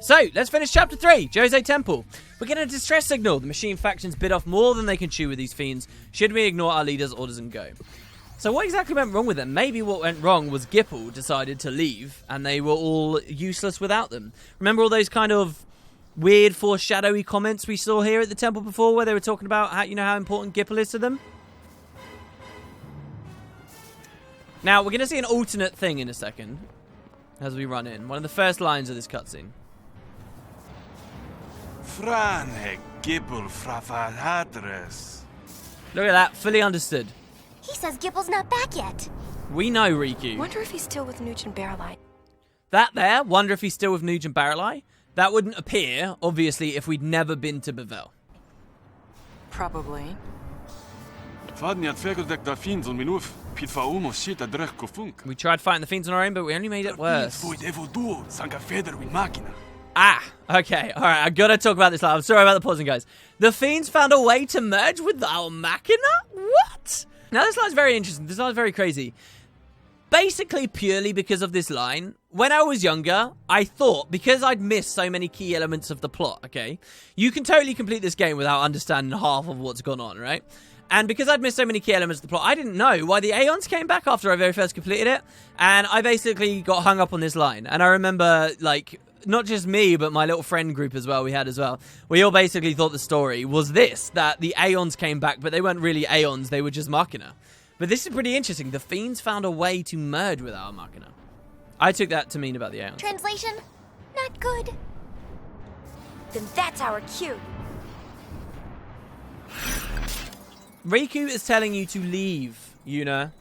So, let's finish chapter 3, Jose Temple. We get a distress signal. The machine factions bit off more than they can chew with these fiends. Should we ignore our leader's orders and go? So what exactly went wrong with them? Maybe what went wrong was Gipple decided to leave, and they were all useless without them. Remember all those kind of weird foreshadowy comments we saw here at the temple before, where they were talking about how, you know, how important Gipple is to them? Now, we're going to see an alternate thing in a second, as we run in. One of the first lines of this cutscene. Franhe Gipple frafalhatres. Look at that, fully understood. He says Gipple's not back yet. We know Riku. Wonder if he's still with Nuge and Barrelite. That there, wonder if he's still with Nuge and Barrelite? That wouldn't appear, obviously, if we'd never been to Bevelle. Probably. We tried fighting the fiends on our own, but we only made it worse. Ah, okay, alright, I gotta talk about this line. I'm sorry about the pausing, guys. The fiends found a way to merge with our machina? What? Now, this line's very interesting. This line's very crazy. Basically, purely because of this line, when I was younger, I thought, because I'd missed so many key elements of the plot, okay? You can totally complete this game without understanding half of what's gone on, right? And because I'd missed so many key elements of the plot, I didn't know why the Aeons came back after I very first completed it. And I basically got hung up on this line. And I remember, like, not just me, but my little friend group as well, we had as well. We all basically thought the story was this, that the Aeons came back, but they weren't really Aeons, they were just Machina. But this is pretty interesting. The Fiends found a way to merge with our Machina. I took that to mean about the Aeons. Translation? Not good. Then that's our cue. Riku is telling you to leave, Yuna.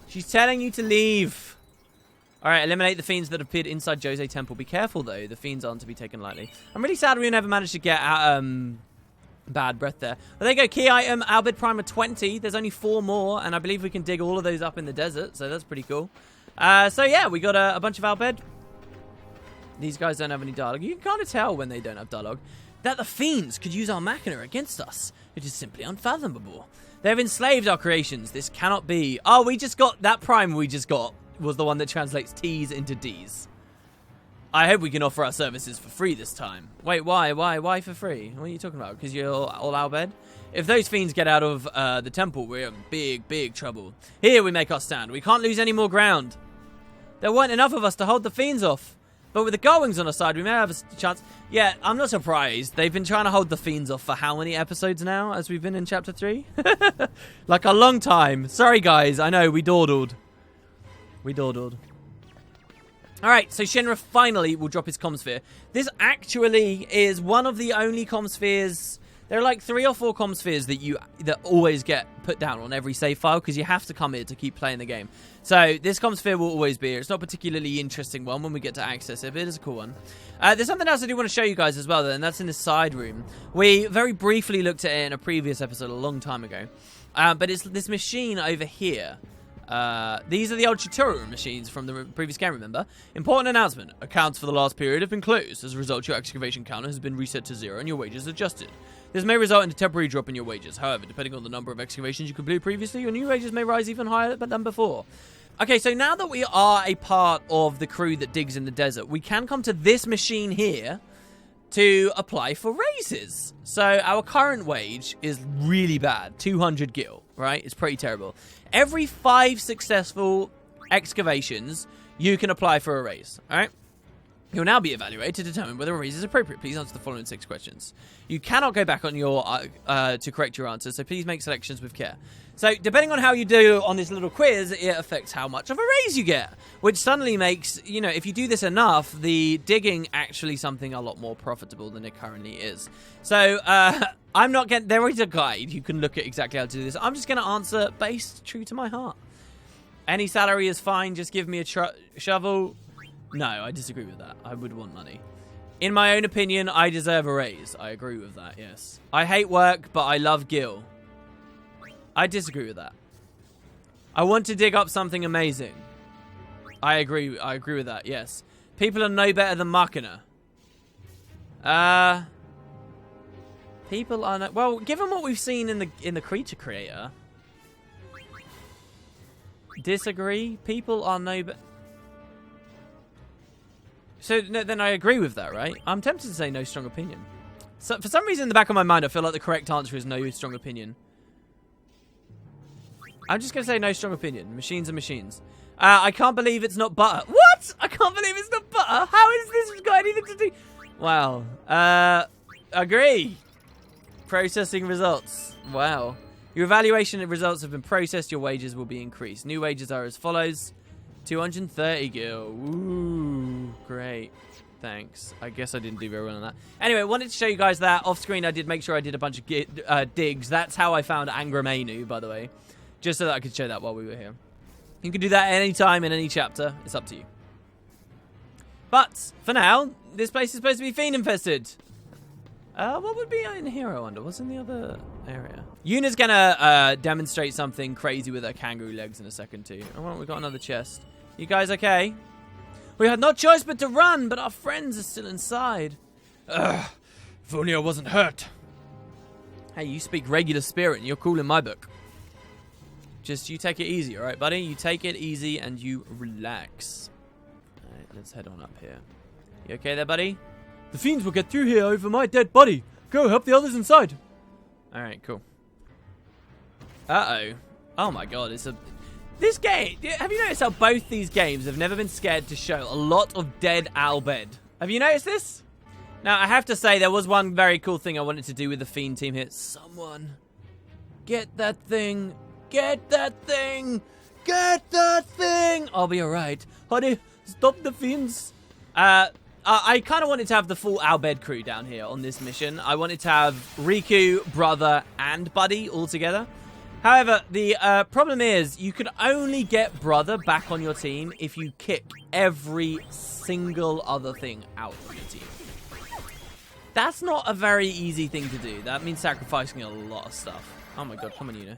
She's telling you to leave. Alright, eliminate the fiends that appeared inside Jose Temple. Be careful, though. The fiends aren't to be taken lightly. I'm really sad we never managed to get out, bad breath there. Well, there you go. Key item, Albed Primer 20. There's only 4 more, and I believe we can dig all of those up in the desert, so that's pretty cool. So, yeah, we got a bunch of Albed. These guys don't have any dialogue. You can kind of tell when they don't have dialogue that the fiends could use our Machina against us. It is simply unfathomable. They have enslaved our creations. This cannot be. Oh, we just got... That prime we just got was the one that translates T's into D's. I hope we can offer our services for free this time. Wait, why? Why for free? What are you talking about? Because you're all Albed? If those fiends get out of the temple, we're in big, big trouble. Here we make our stand. We can't lose any more ground. There weren't enough of us to hold the fiends off. But with the Gullwings on our side, we may have a chance. Yeah, I'm not surprised. They've been trying to hold the fiends off for how many episodes now as we've been in Chapter 3? Like a long time. Sorry, guys. I know, we dawdled. We dawdled. Alright, so Shinra finally will drop his comm sphere. This actually is one of the only comm spheres. There are like 3 or 4 comm spheres that always get put down on every save file because you have to come here to keep playing the game. So this comm sphere will always be here. It's not a particularly interesting one when we get to access it, but it is a cool one. There's something else I do want to show you guys as well, though, and that's in the side room. We very briefly looked at it in a previous episode a long time ago. But it's this machine over here. These are the old tutorial machines from the previous game, remember? Important announcement. Accounts for the last period have been closed. As a result, your excavation counter has been reset to 0 and your wages adjusted. This may result in a temporary drop in your wages. However, depending on the number of excavations you completed previously, your new wages may rise even higher than before. Okay, so now that we are a part of the crew that digs in the desert, we can come to this machine here to apply for raises. So our current wage is really bad, 200 gil, right? It's pretty terrible. Every 5 successful excavations, you can apply for a raise, all right? You'll now be evaluated to determine whether a raise is appropriate. Please answer the following 6 questions. You cannot go back on your to correct your answers, so please make selections with care. So, depending on how you do on this little quiz, it affects how much of a raise you get, which suddenly makes, you know, if you do this enough, the digging actually something a lot more profitable than it currently is. So, I'm not getting... There is a guide. You can look at exactly how to do this. I'm just going to answer based true to my heart. Any salary is fine. Just give me a shovel. No, I disagree with that. I would want money. In my own opinion, I deserve a raise. I agree with that, yes. I hate work, but I love Gil. I disagree with that. I want to dig up something amazing. I agree with that, yes. People are no better than Machina. People are no... Well, given what we've seen in the Creature Creator... Disagree? People are no better... So no, then I agree with that, right? I'm tempted to say no strong opinion. So for some reason in the back of my mind, I feel like the correct answer is no strong opinion. I'm just going to say no strong opinion. Machines are machines. I can't believe it's not butter. What? I can't believe it's not butter. How is this got anything to do? Wow. Agree. Processing results. Wow. Your evaluation results have been processed. Your wages will be increased. New wages are as follows. 230 gil. Ooh, great. Thanks. I guess I didn't do very well on that. Anyway, wanted to show you guys that. Off screen, I did make sure I did a bunch of digs. That's how I found Angramenu, by the way. Just so that I could show that while we were here. You can do that any time in any chapter. It's up to you. But, for now, this place is supposed to be fiend infested. What would be in here, I wonder? What's in the other area? Yuna's gonna demonstrate something crazy with her kangaroo legs in a second, too. Oh, we've got another chest. You guys okay? We had no choice but to run, but our friends are still inside. Ugh, if only I wasn't hurt. Hey, you speak regular spirit and you're cool in my book. Just you take it easy, alright, buddy? You take it easy and you relax. Alright, let's head on up here. You okay there, buddy? The fiends will get through here over my dead body. Go help the others inside. Alright, cool. Uh-oh. Oh my god, it's a... This game... Have you noticed how both these games have never been scared to show a lot of dead Albed? Have you noticed this? Now, I have to say, there was one very cool thing I wanted to do with the Fiend team here. Someone... Get that thing... Get that thing! Get that thing! I'll be alright. Honey, stop the fiends. I kind of wanted to have the full Albed crew down here on this mission. I wanted to have Riku, Brother, and Buddy all together. However, the problem is you can only get Brother back on your team if you kick every single other thing out of your team. That's not a very easy thing to do. That means sacrificing a lot of stuff. Oh my god, come on, Yuna.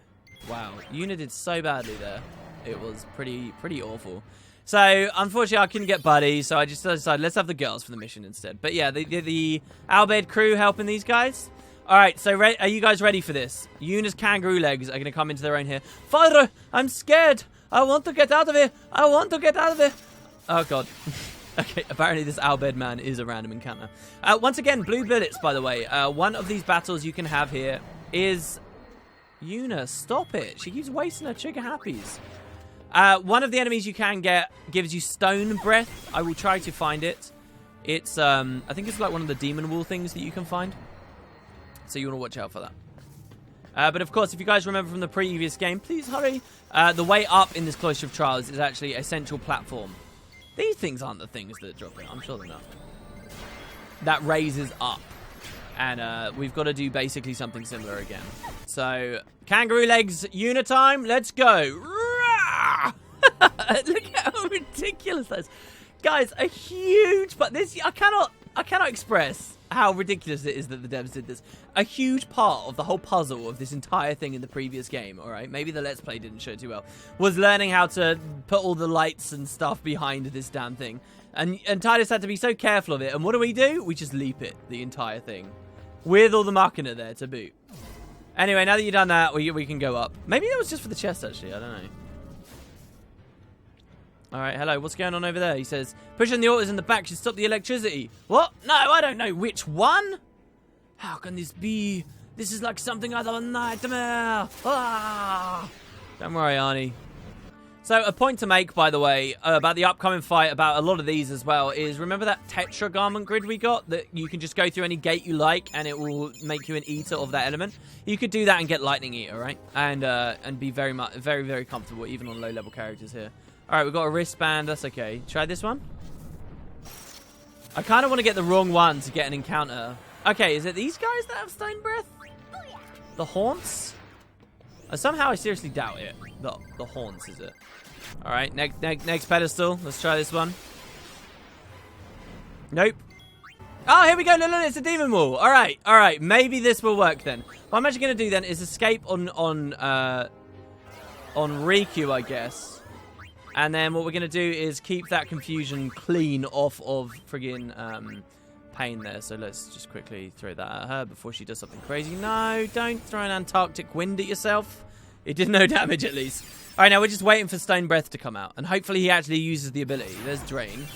Wow, Yuna did so badly there. It was pretty awful. So, unfortunately, I couldn't get Buddy, so I just decided let's have the girls for the mission instead. But yeah, the Albed crew helping these guys. Alright, so are you guys ready for this? Yuna's kangaroo legs are going to come into their own here. Father, I'm scared. I want to get out of here. I want to get out of here. Oh, God. Okay, apparently this Albed man is a random encounter. Once again, blue bullets, by the way. One of these battles you can have here is... Yuna, stop it. She keeps wasting her trigger happies. One of the enemies you can get gives you stone breath. I will try to find it. It's, I think it's like one of the demon wool things that you can find. So you want to watch out for that. But of course, if you guys remember from the previous game, please hurry. The way up in this Cloister of Trials is actually a central platform. These things aren't the things that drop in. I'm sure they're not. That raises up. And we've got to do basically something similar again. So, kangaroo legs, Yuna time. Let's go. Look at how ridiculous that is. Guys, a huge... But this... I cannot express how ridiculous it is that the devs did this. A huge part of the whole puzzle of this entire thing in the previous game, alright? Maybe the Let's Play didn't show too well. Was learning how to put all the lights and stuff behind this damn thing. And Titus had to be so careful of it. And what do? We just leap it, the entire thing. With all the Machina there to boot. Anyway, now that you've done that, we can go up. Maybe that was just for the chest, actually. I don't know. Alright, hello. What's going on over there? He says, pushing the autos in the back should stop the electricity. What? No, I don't know which one. How can this be? This is like something out of a nightmare. Ah! Don't worry, Arnie. So, a point to make, by the way, about the upcoming fight, about a lot of these as well, is remember that Tetra garment grid we got? That you can just go through any gate you like, and it will make you an eater of that element? You could do that and get Lightning Eater, right? And be very, very comfortable, even on low-level characters here. Alright, we've got a wristband, that's okay. Try this one. I kind of want to get the wrong one to get an encounter. Okay, is it these guys that have Stone Breath? The Haunts? Somehow I seriously doubt it. The Haunts, is it? Alright, next pedestal. Let's try this one. Nope. Oh, here we go. Look, it's a demon wall. Alright. Maybe this will work then. What I'm actually going to do then is escape on Riku, I guess. And then what we're going to do is keep that confusion clean off of friggin' Pain there. So let's just quickly throw that at her before she does something crazy. No, don't throw an Antarctic wind at yourself. It did no damage at least. Alright, now we're just waiting for Stone Breath to come out. And hopefully he actually uses the ability. There's Drain.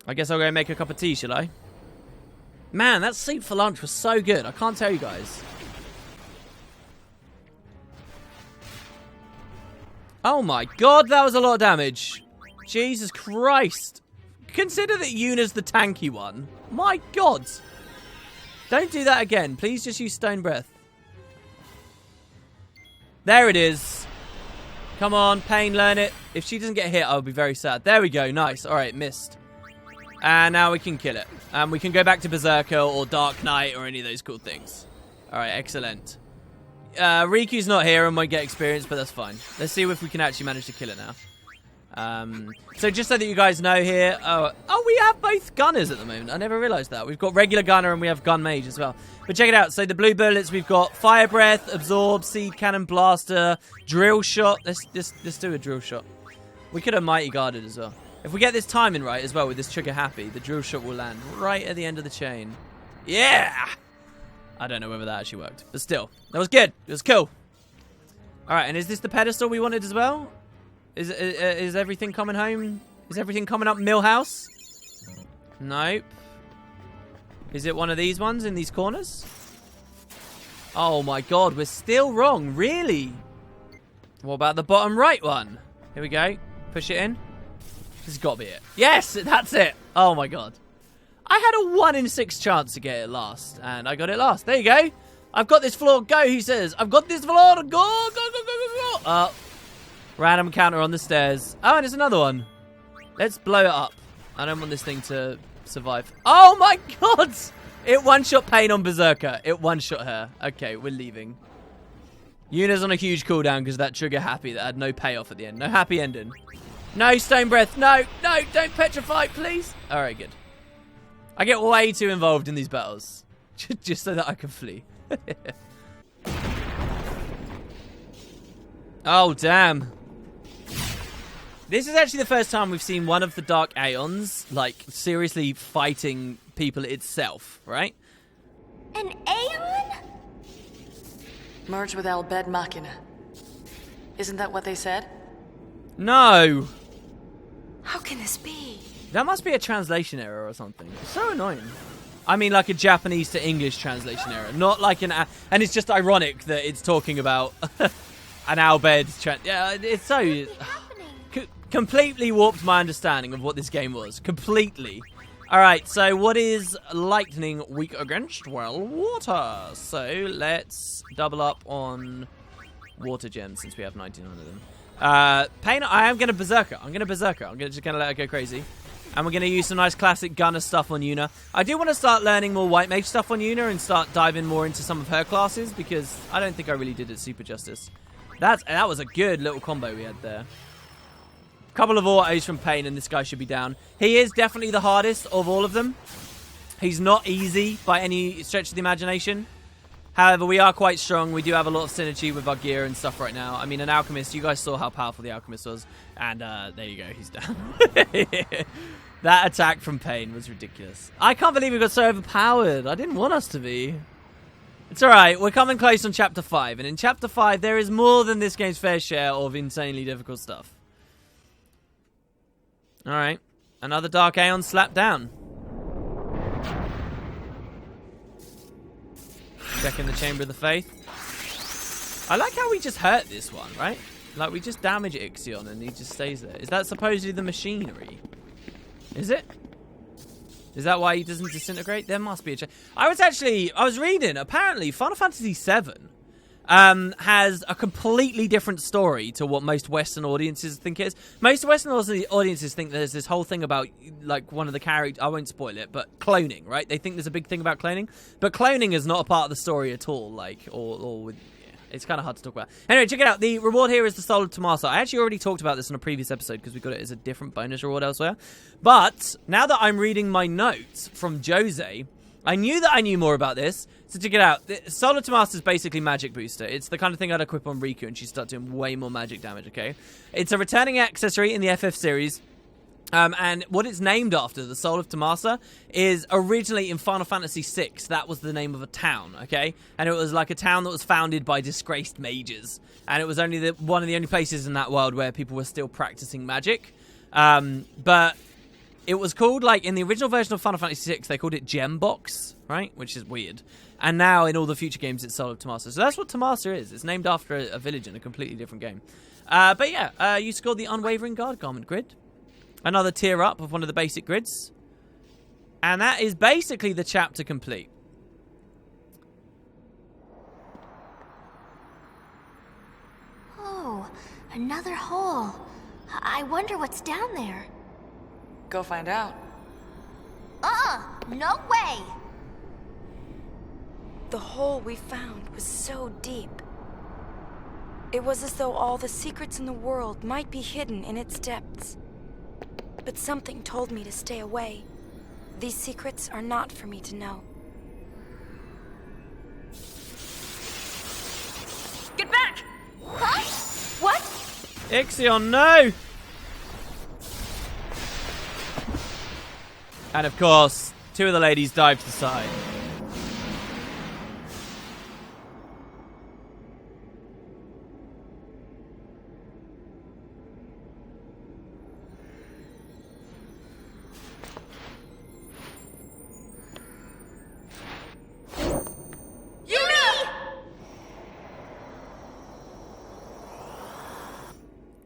I guess I'll go make a cup of tea, shall I? Man, that soup for lunch was so good. I can't tell you guys. Oh my god, that was a lot of damage. Jesus Christ. Consider that Yuna's the tanky one. My god. Don't do that again. Please just use Stone Breath. There it is. Come on, Pain, learn it. If she doesn't get hit, I'll be very sad. There we go. Nice. All right, missed. And now we can kill it. And we can go back to Berserker or Dark Knight or any of those cool things. All right, excellent. Riku's not here and won't get experience, but that's fine. Let's see if we can actually manage to kill it now. So just so that you guys know here, oh, we have both gunners at the moment. I never realized that. We've got regular gunner and we have gun mage as well. But check it out. So the blue bullets, we've got fire breath, absorb, seed cannon, blaster, drill shot. Let's do a drill shot. We could have mighty guarded as well. If we get this timing right as well with this trigger happy, the drill shot will land right at the end of the chain. Yeah! I don't know whether that actually worked, but still, that was good. It was cool. All right, and is this the pedestal we wanted as well? Is everything coming home? Is everything coming up Millhouse? Nope. Is it one of these ones in these corners? Oh my god, we're still wrong. Really? What about the bottom right one? Here we go. Push it in. This has got to be it. Yes, that's it. Oh my god. I had a 1 in 6 chance to get it last, and I got it last. There you go. I've got this floor. Go, he says. I've got this floor. Go, go, go, go, go, go. Random counter on the stairs. Oh, and it's another one. Let's blow it up. I don't want this thing to survive. Oh my god! It one-shot Pain on Berserker. It one-shot her. Okay, we're leaving. Yuna's on a huge cooldown because of that trigger happy that had no payoff at the end. No happy ending. No Stone Breath. No, no, don't petrify, please. All right, good. I get way too involved in these battles. Just so that I can flee. Oh, damn. This is actually the first time we've seen one of the Dark Aeons, like, seriously fighting people itself, right? An Aeon? Merge with Al Bed Machina. Isn't that what they said? No. How can this be? That must be a translation error or something. It's so annoying. I mean, like a Japanese to English translation error, not like an... And it's just ironic that it's talking about an Al Bed... Yeah, it's so... Completely warped my understanding of what this game was. Completely. Alright, so what is lightning weak against? Well, water. So let's double up on water gems since we have 99 of them. Pain, I am going to Berserker. I'm just going to let her go crazy. And we're going to use some nice classic gunner stuff on Yuna. I do want to start learning more white mage stuff on Yuna and start diving more into some of her classes because I don't think I really did it super justice. That was a good little combo we had there. Couple of autos from Pain and this guy should be down. He is definitely the hardest of all of them. He's not easy by any stretch of the imagination. However, we are quite strong. We do have a lot of synergy with our gear and stuff right now. I mean, an alchemist, you guys saw how powerful the alchemist was. And there you go, he's down. That attack from Pain was ridiculous. I can't believe we got so overpowered. I didn't want us to be. It's alright, we're coming close on Chapter 5. And in Chapter 5, there is more than this game's fair share of insanely difficult stuff. Alright, another Dark Aeon slapped down. Checking the Chamber of the Faith. I like how we just hurt this one, right? Like, we just damage Ixion and he just stays there. Is that supposedly the machinery? Is it? Is that why he doesn't disintegrate? There must be a... I was reading, apparently, Final Fantasy VII has a completely different story to what most Western audiences think it is. Most Western audiences think there's this whole thing about, like, one of the characters... I won't spoil it, but cloning, right? They think there's a big thing about cloning. But cloning is not a part of the story at all, like, or with... Yeah, it's kind of hard to talk about. Anyway, check it out. The reward here is the Soul of Tomasa. I actually already talked about this in a previous episode because we got it as a different bonus reward elsewhere. But now that I'm reading my notes from Jose... I knew that I knew more about this, so check it out. Soul of Tomasa is basically magic booster. It's the kind of thing I'd equip on Riku and she'd start doing way more magic damage, okay? It's a returning accessory in the FF series. And what it's named after, the Soul of Tomasa, is originally in Final Fantasy VI. That was the name of a town, okay? And it was like a town that was founded by disgraced mages. And it was only one of the only places in that world where people were still practicing magic. But... It was called, like, in the original version of Final Fantasy VI, they called it Gem Box, right? Which is weird. And now in all the future games, it's Soul of Tomasa. So that's what Tomasa is. It's named after a village in a completely different game. But yeah, you scored the Unwavering Guard Garment grid. Another tier up of one of the basic grids. And that is basically the chapter complete. Oh, another hole. I wonder what's down there. Go find out. No way! The hole we found was so deep. It was as though all the secrets in the world might be hidden in its depths. But something told me to stay away. These secrets are not for me to know. Get back! Huh? What? Ixion, no! And of course, two of the ladies dive to the side.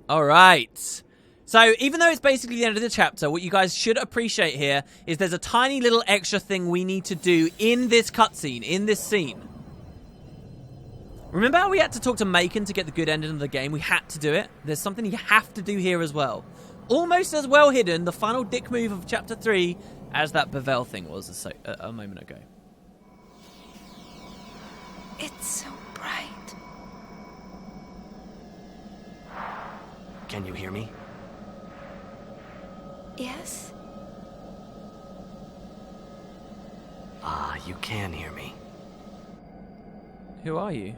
All right. So even though it's basically the end of the chapter, what you guys should appreciate here is there's a tiny little extra thing we need to do in this cutscene, in this scene. Remember how we had to talk to Macon to get the good ending of the game? We had to do it. There's something you have to do here as well. Almost as well hidden, the final dick move of chapter 3 as that Bevel thing was a moment ago. It's so bright. Can you hear me? Yes? Ah, you can hear me. Who are you?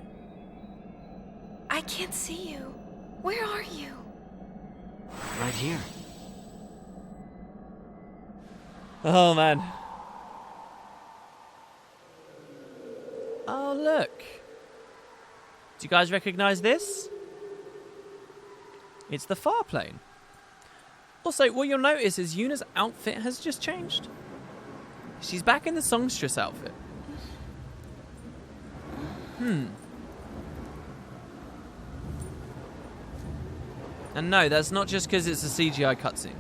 I can't see you. Where are you? Right here. Oh, man. Oh, look. Do you guys recognize this? It's the Farplane. Also, what you'll notice is Yuna's outfit has just changed. She's back in the songstress outfit. And no, that's not just because it's a CGI cutscene.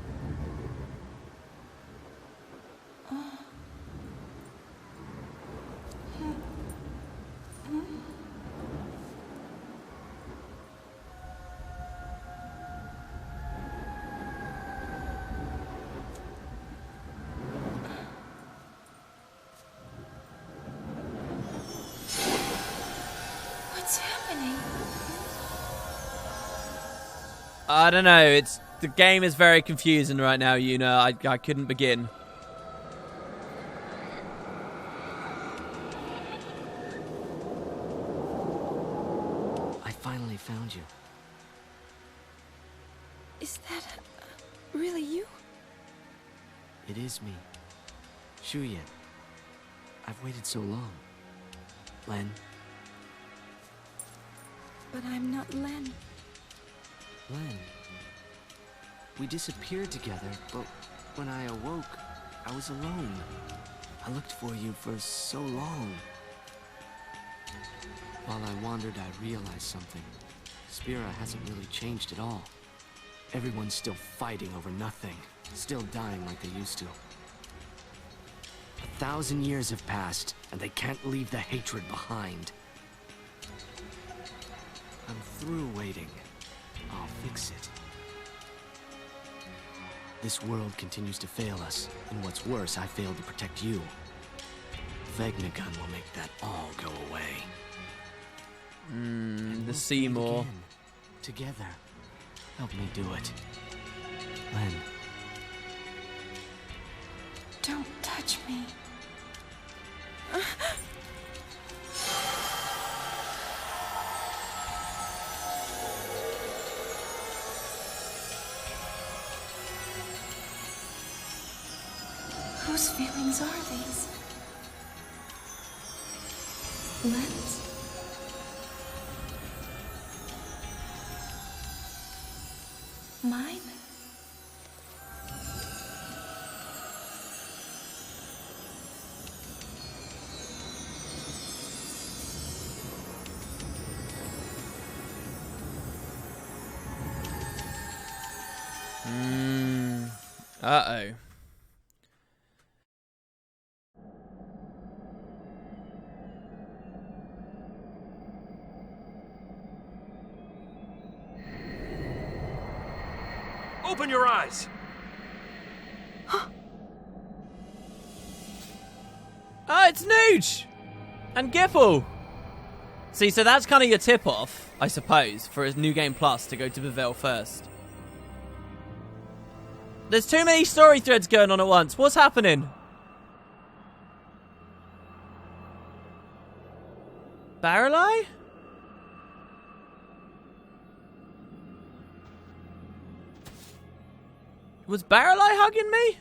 What's happening? I don't know. The game is very confusing right now, Yuna. I couldn't begin. I finally found you. Is that really you? It is me. Shuyen. I've waited so long. Len. But I'm not Len. Len. We disappeared together, but when I awoke, I was alone. I looked for you for so long. While I wandered, I realized something. Spira hasn't really changed at all. Everyone's still fighting over nothing, still dying like they used to. 1,000 years have passed, and they can't leave the hatred behind. I'm through waiting. I'll fix it. This world continues to fail us, and what's worse, I failed to protect you. Vegnagun will make that all go away. And The we'll Seymour. stand again, together. Help me do it. Len. Don't touch me. Whose feelings are these? Len's? Mine? Uh-oh. Open your eyes. Oh, it's Nooch! And Gipple! See, so that's kind of your tip-off, I suppose, for a New Game Plus to go to Bevelle first. There's too many story threads going on at once. What's happening? Barreleye? Was Barreleye hugging me?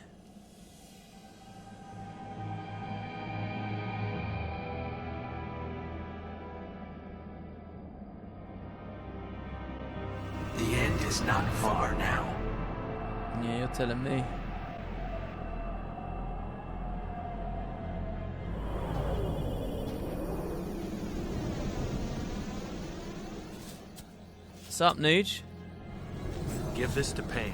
The end is not far now. Yeah, you're telling me. What's up, Nooch? Give this to Pain.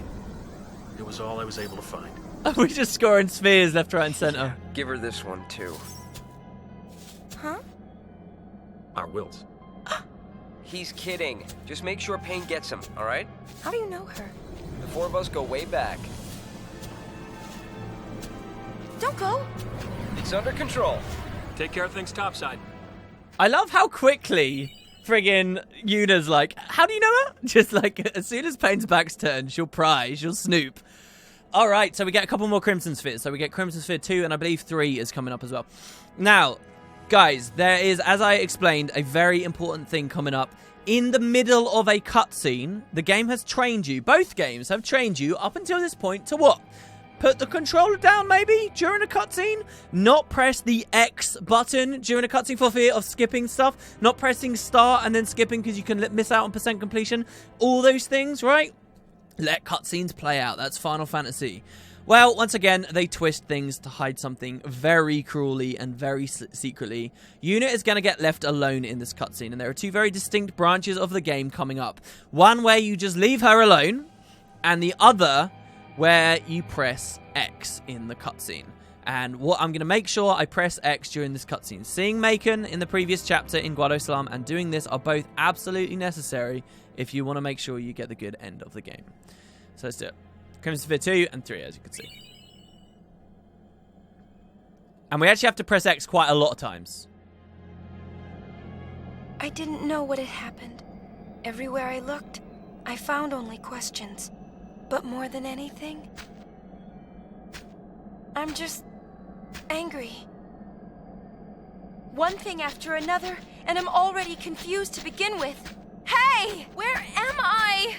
It was all I was able to find. We're just scoring spheres left, right, and center. Give her this one, too. Huh? Our wills. He's kidding. Just make sure Pain gets him, alright? How do you know her? The four of us go way back. Don't go! It's under control. Take care of things topside. I love how quickly friggin' Yuna's like, how do you know her? Just like, as soon as Pain's back's turned, she'll pry, she'll snoop. Alright, so we get a couple more Crimson Spheres. So we get Crimson Sphere 2, and I believe 3 is coming up as well. Now, guys, there is, as I explained, a very important thing coming up. In the middle of a cutscene, the game has trained you, both games have trained you up until this point to what? Put the controller down, maybe, during a cutscene. Not press the X button during a cutscene for fear of skipping stuff. Not pressing start and then skipping because you can miss out on percent completion. All those things, right? Let cutscenes play out. That's Final Fantasy. Well, once again, they twist things to hide something very cruelly and very secretly. Yuna is going to get left alone in this cutscene, and there are two very distinct branches of the game coming up. One where you just leave her alone, and the other where you press X in the cutscene. And what I'm going to make sure I press X during this cutscene. Seeing Macon in the previous chapter in Guado Slum and doing this are both absolutely necessary if you want to make sure you get the good end of the game. So let's do it. Crimson Sphere 2 and 3, as you can see. And we actually have to press X quite a lot of times. I didn't know what had happened. Everywhere I looked, I found only questions. But more than anything, I'm just angry. One thing after another, and I'm already confused to begin with. Hey! Where am I?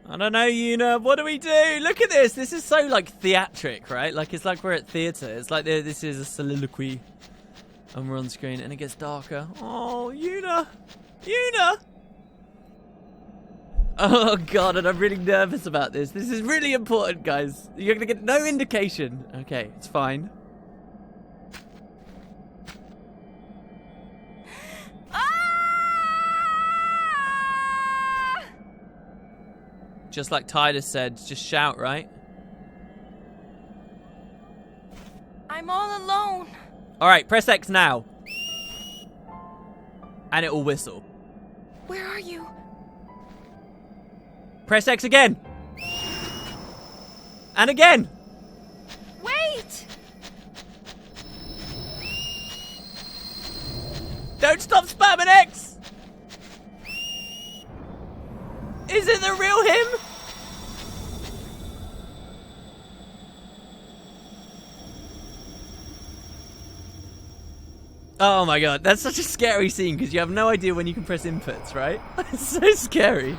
I don't know, Yuna. What do we do? Look at this. This is so, like, theatric, right? Like, it's like we're at theatre. It's like this is a soliloquy. And we're on screen, and it gets darker. Oh, Yuna. Yuna! Oh, God, and I'm really nervous about this. This is really important, guys. You're going to get no indication. Okay, it's fine. Just like Tyler said, just shout, right? I'm all alone. All right, press X now. And it will whistle. Where are you? Press X again. And again. Wait! Don't stop spamming X. Is it the real him? Oh my god, that's such a scary scene because you have no idea when you can press inputs, right? It's so scary.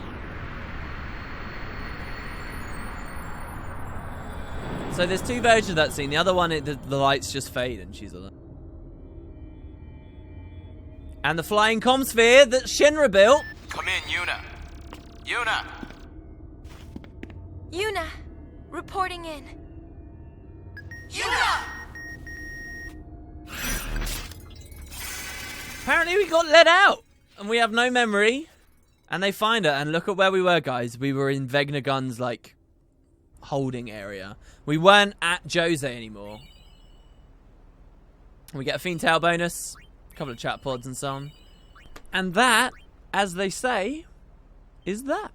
So there's two versions of that scene. The other one, the lights just fade and she's alone. And the flying comm sphere that Shinra built. Come in, Yuna. Yuna! Yuna, reporting in. Yuna! Apparently we got let out. And we have no memory. And they find her, and look at where we were, guys. We were in Vegna Gunn's, like, holding area. We weren't at Jose anymore. We get a Fiend Tail bonus, a couple of chat pods and so on. And that, as they say, is that.